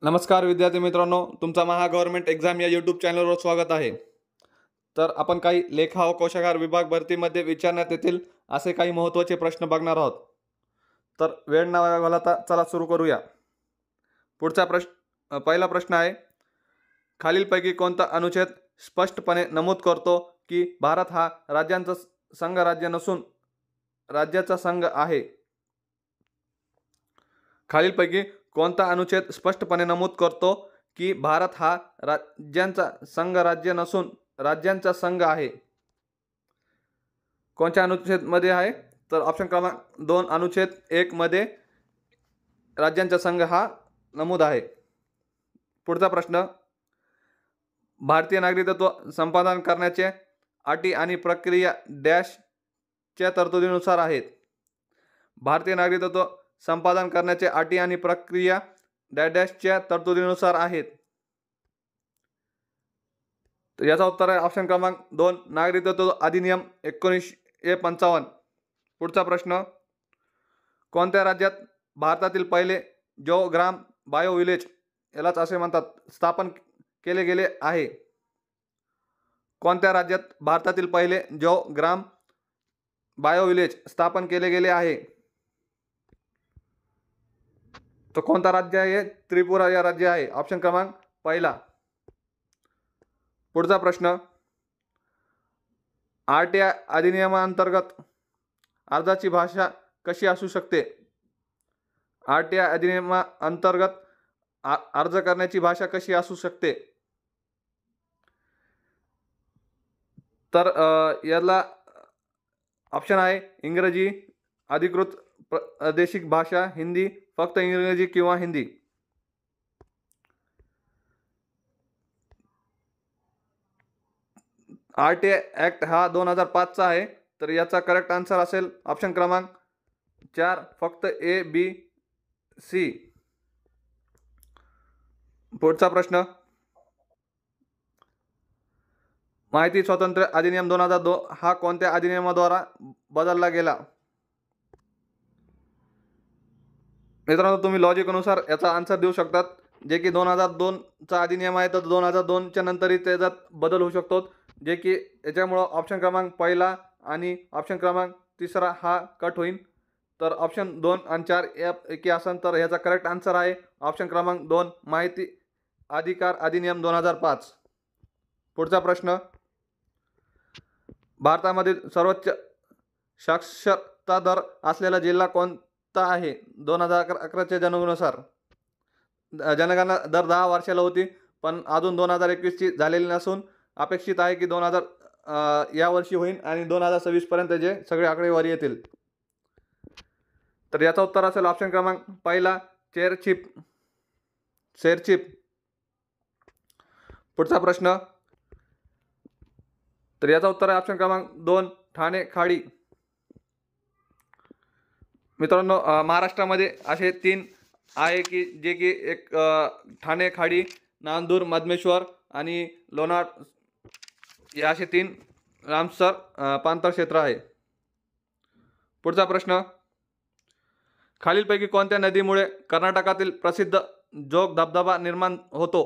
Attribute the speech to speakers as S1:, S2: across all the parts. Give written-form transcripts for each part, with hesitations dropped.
S1: नमस्कार विद्यार्थी मित्रांनो, तुमचा महा गव्हर्नमेंट एक्झाम या यूट्यूब चॅनलवर स्वागत आहे. तर आपण काही लेखा व कोशागार विभाग भरतीमध्ये विचारण्यात येतील असे काही महत्त्वाचे प्रश्न बघणार आहोत. तर वेळ न वाया घालवता चला सुरू करूया. पुढचा पहिला प्रश्न आहे, खालीलपैकी कोणता अनुच्छेद स्पष्टपणे नमूद करतो की भारत हा राज्यांचा संघराज्य नसून राज्याचा संघ आहे? खालीलपैकी कोणता अनुच्छेद स्पष्टपणे नमूद करतो की भारत हा राज्यांचा संघराज्य नसून राज्यांचा संघ आहे? कोणत्या अनुच्छेद मध्ये आहे? तर ऑप्शन क्रमांक 2 अनुच्छेद 1 मध्ये राज्यांचा संघ हा नमूद आहे. पुढचा प्रश्न, भारतीय नागरिकत्व संपादन करण्याचे अटी आणि प्रक्रिया डॅशच्या तरतुदीनुसार आहेत. भारतीय नागरिकत्व संपादन करण्याचे अटी आणि प्रक्रिया डॅशच्या तरतुदीनुसार आहेत. तर याचा उत्तर आहे ऑप्शन क्रमांक 2 नागरिकत्व अधिनियम 1955. पुढचा प्रश्न, कोणत्या राज्यात भारतातील पहिले जो ग्राम बायो विलेज यालाच असे म्हणतात स्थापन केले गेले आहे? कोणत्या राज्यात भारतातील पहिले जो ग्राम बायो विलेज स्थापन केले गेले आहे? तो कोणता राज्य आहे? त्रिपुरा या राज्य आहे. ऑप्शन क्रमांक पहिला. पुढचा प्रश्न, आरटीआय अधिनियमांतर्गत अर्जाची भाषा कशी असू शकते? आरटीआय अधिनियमांतर्गत अर्ज करण्याची भाषा कशी असू शकते? तर याला ऑप्शन आहे इंग्रजी, अधिकृत प्रादेशिक भाषा, हिंदी, फक्त इंग्रजी किंवा हिंदी. आरटीआय ॲक्ट हा 2005 चा आहे. तर याचा करेक्ट आन्सर असेल ऑप्शन क्रमांक 4 फक्त ए, बी, सी. पुढचा प्रश्न, माहिती स्वातंत्र्य अधिनियम 2002 हा कोणत्या अधिनियमाद्वारा बदलला गेला? मित्रांनो, तुम्ही लॉजिकनुसार याचा आन्सर देऊ शकतात. जे की 2002 चा अधिनियम आहे, तर 2002 च्या नंतरही त्याच्यात बदल होऊ शकतो, जे की याच्यामुळं ऑप्शन क्रमांक पहिला आणि ऑप्शन क्रमांक 3 हा कट होईल. तर ऑप्शन 2 आणि 4 यापैकी असेल तर याचा करेक्ट आन्सर आहे ऑप्शन क्रमांक 2 माहिती अधिकार अधिनियम 2005. पुढचा प्रश्न, भारतामधील सर्वोच्च साक्षरता दर असलेला जिल्हा कोणता आहे? 2011च्या जनगणनेनुसार जनगणना दर 10 वर्षाला होती, पण अजून 2021 ची झालेली नसून अपेक्षित आहे की 2000 या वर्षी होईल आणि 2026 पर्यंत जे सगळे आकडेवारी येतील. तर याचा उत्तर असेल ऑप्शन क्रमांक पहिला शेअरशिप. पुढचा प्रश्न, तर याचा उत्तर आहे ऑप्शन क्रमांक 2 ठाणे खाडी. मित्रांनो, महाराष्ट्रामध्ये असे 3 आहे की जे की एक ठाणे खाडी, नांदूर, मधमेश्वर आणि लोणार या असे 3 रामसर पाणथळ क्षेत्र आहे. पुढचा प्रश्न, खालीलपैकी कोणत्या नदीमुळे कर्नाटकातील प्रसिद्ध जोग धबधबा निर्माण होतो?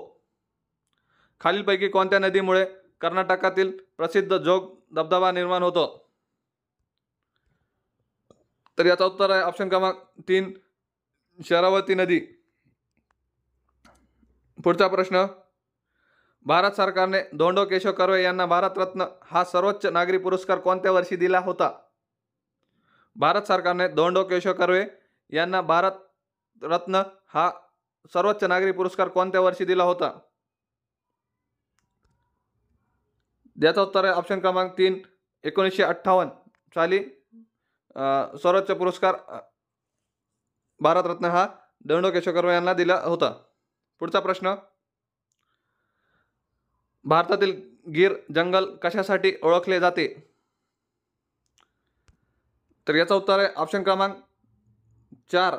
S1: खालीलपैकी कोणत्या नदीमुळे कर्नाटकातील प्रसिद्ध जोग धबधबा निर्माण होतो? तर याचा उत्तर आहे ऑप्शन क्रमांक 3 शरावती नदी. पुढचा प्रश्न, भारत सरकारने धोंडो केशव कर्वे यांना भारतरत्न हा सर्वोच्च नागरी पुरस्कार कोणत्या वर्षी दिला होता? भारत सरकारने धोंडो केशव कर्वे यांना भारतरत्न हा सर्वोच्च नागरी पुरस्कार कोणत्या वर्षी दिला होता? याचा उत्तर आहे ऑप्शन क्रमांक 3 1958 साली सर्वोच्च पुरस्कार भारतरत्न हा धोंडो केशव कर्वे यांना दिला होता. पुढचा प्रश्न, भारतातील गिर जंगल कशासाठी ओळखले जाते? तर याचा उत्तर आहे ऑप्शन क्रमांक 4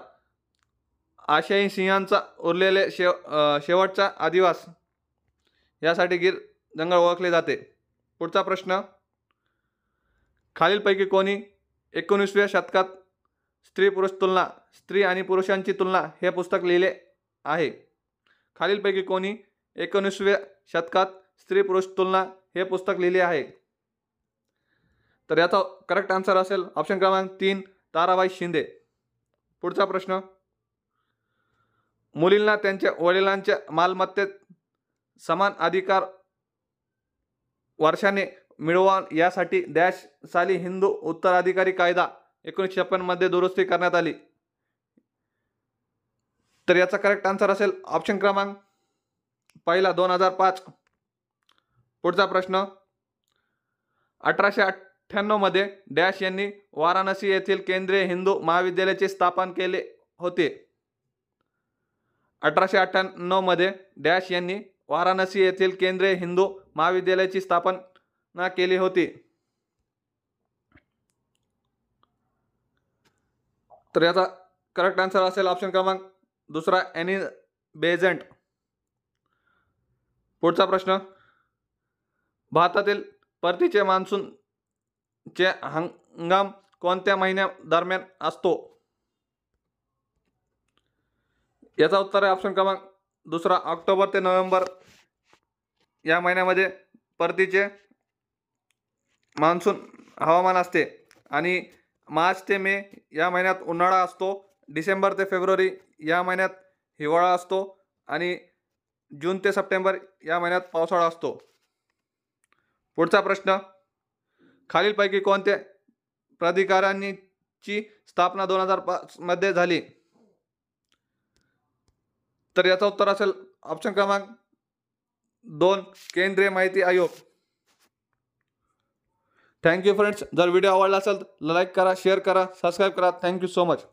S1: आशियाई सिंहांचा उरलेले शेवटचा अधिवास यासाठी गिर जंगल ओळखले जाते. पुढचा प्रश्न, खालीलपैकी कोणी 19व्या शतकात स्त्री पुरुष तुलना, स्त्री आणि पुरुषांची तुलना हे पुस्तक लिहिले आहे? खालीलपैकी कोणी 19व्या शतकात स्त्री पुरुष तुलना हे पुस्तक लिहिले आहे? तर याचा करेक्ट आन्सर असेल ऑप्शन क्रमांक 3 ताराबाई शिंदे. पुढचा प्रश्न, मुलींना त्यांच्या वडिलांच्या मालमत्तेत समान अधिकार वर्षाने मिळवा यासाठी डॅश साली हिंदू उत्तराधिकारी कायदा 1956 मध्ये दुरुस्ती करण्यात आली? तर याचा करेक्ट आन्सर असेल ऑप्शन क्रमांक पहिला 2005. पुढचा प्रश्न, 1898 मध्ये डॅश यांनी वाराणसी येथील केंद्रीय हिंदू महाविद्यालयाचे स्थापन केले होते? 1898 मध्ये डॅश यांनी वाराणसी येथील केंद्रीय हिंदू महाविद्यालयाची स्थापना केली होती? तर याचा करेक्ट आन्सर असेल ऑप्शन क्रमांक दुसरा एनी बेझंट. पुढचा प्रश्न, भारतातील परतीचे मान्सूनचे हंगाम कोणत्या महिन्या दरम्यान असतो? याचा उत्तर आहे ऑप्शन क्रमांक दुसरा ऑक्टोबर ते नोव्हेंबर या महिन्यामध्ये परतीचे मान्सून हवामान असते. आणि मार्च ते मे या महिन्यात उन्हाळा असतो. डिसेंबर ते फेब्रुवारी या महिन्यात हिवाळा असतो. आणि जून ते सप्टेंबर या महिन्यात पावसाळा असतो. पुढचा प्रश्न, खालीलपैकी कोणत्या प्राधिकरणाची स्थापना 2005 मध्ये झाली? तर याचा उत्तर असेल ऑप्शन क्रमांक 2 केंद्रीय माहिती आयोग. Thank you friends. जर व्हिडिओ आवडला असेल तर लाईक करा, शेअर करा, सबस्क्राईब करा. Thank you so much.